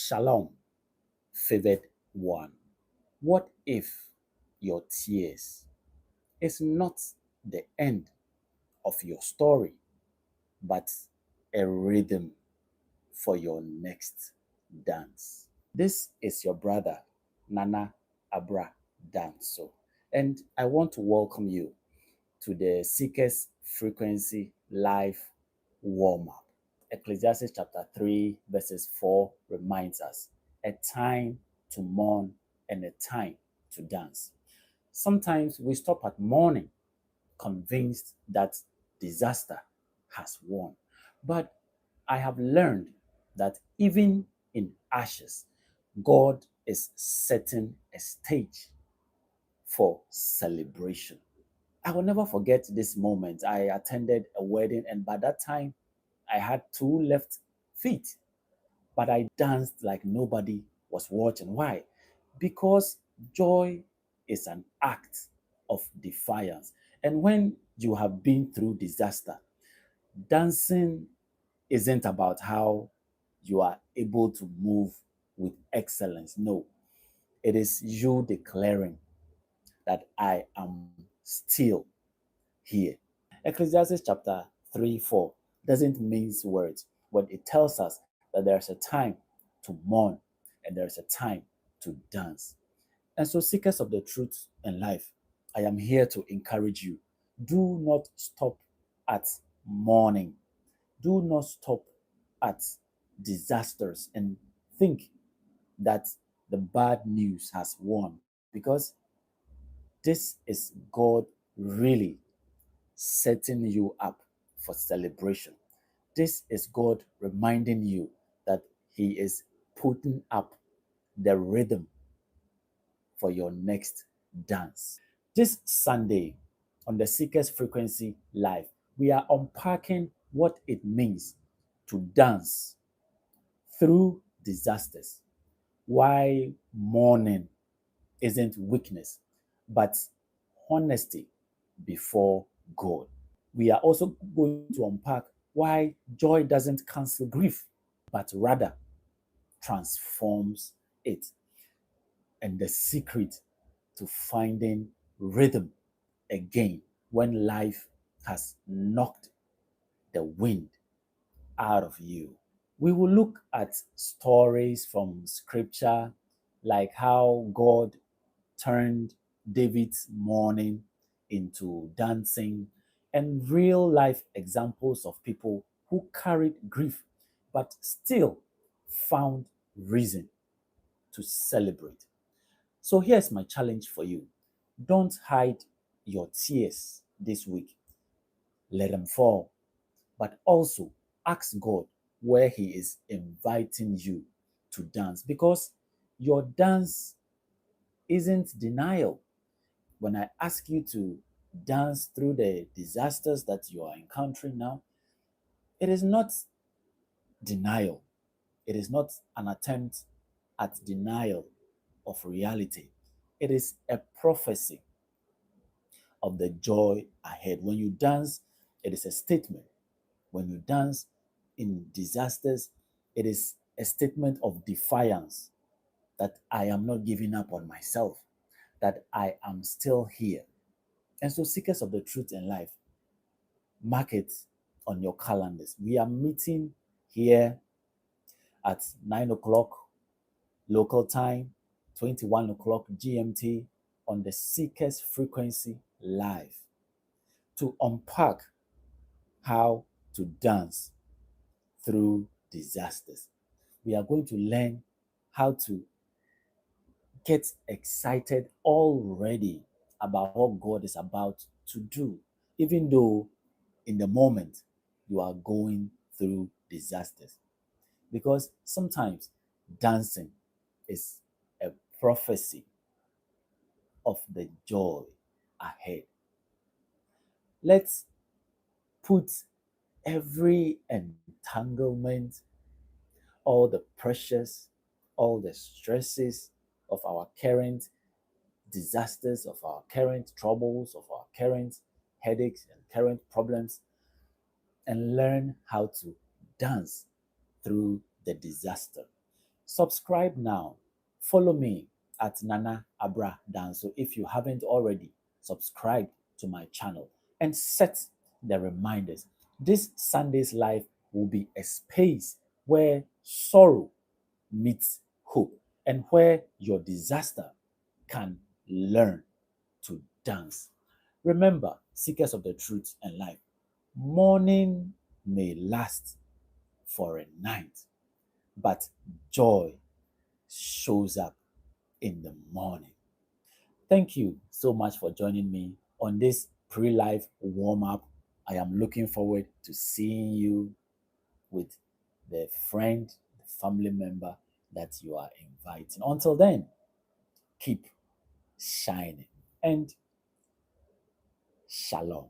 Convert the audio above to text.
Shalom, favored one. What if your tears is not the end of your story, but a rhythm for your next dance? This is your brother, Nana Abra Danso, and I want to welcome you to the Seekers Frequency Live warm up. Ecclesiastes chapter 3, verses 4 reminds us a time to mourn and a time to dance. Sometimes we stop at mourning, convinced that disaster has won. But I have learned that even in ashes, God is setting a stage for celebration. I will never forget this moment. I attended a wedding, and by that time, I had two left feet, but I danced like nobody was watching. Why? Because joy is an act of defiance. And when you have been through disaster, dancing isn't about how you are able to move with excellence. No, it is you declaring that I am still here. Ecclesiastes chapter 3 4 doesn't mince words, but it tells us that there's a time to mourn and there's a time to dance. And so, seekers of the truth and life, I am here to encourage you. Do not stop at mourning, do not stop at disasters and think that the bad news has won, because this is God really setting you up for celebration. This is God reminding you that He is putting up the rhythm for your next dance. This Sunday on the Seekers Frequency Live, we are unpacking what it means to dance through disasters, why mourning isn't weakness, but honesty before God. We are also going to unpack why joy doesn't cancel grief, but rather transforms it, and the secret to finding rhythm again when life has knocked the wind out of you. We will look at stories from scripture, like how God turned David's mourning into dancing, and real life examples of people who carried grief but still found reason to celebrate. So here's my challenge for you: don't hide your tears this week, let them fall, but also ask God where He is inviting you to dance, because your dance isn't denial. When I ask you to dance through the disasters that you are encountering now, it is not denial. It is not an attempt at denial of reality. It is a prophecy of the joy ahead. When you dance, it is a statement. When you dance in disasters, it is a statement of defiance that I am not giving up on myself, that I am still here. And so, seekers of the truth and life, mark it on your calendars. We are meeting here at 9 o'clock local time, 21 o'clock GMT on the Seekers Frequency Live to unpack how to dance through disasters. We are going to learn how to get excited already about what God is about to do, even though in the moment you are going through disasters. Because sometimes dancing is a prophecy of the joy ahead. Let's put every entanglement, all the pressures, all the stresses of our current disasters, of our current troubles, of our current headaches and current problems, and learn how to dance through the disaster. Subscribe now. Follow me at Nana Abra Danso if you haven't already subscribed to my channel, and set the reminders. This Sunday's live will be a space where sorrow meets hope, and where your disaster can learn to dance. Remember, seekers of the truth and life, mourning may last for a night, but joy shows up in the morning. Thank you so much for joining me on this pre-live warm-up. I am looking forward to seeing you with the friend, the family member that you are inviting. Until then, keep shining and shalom.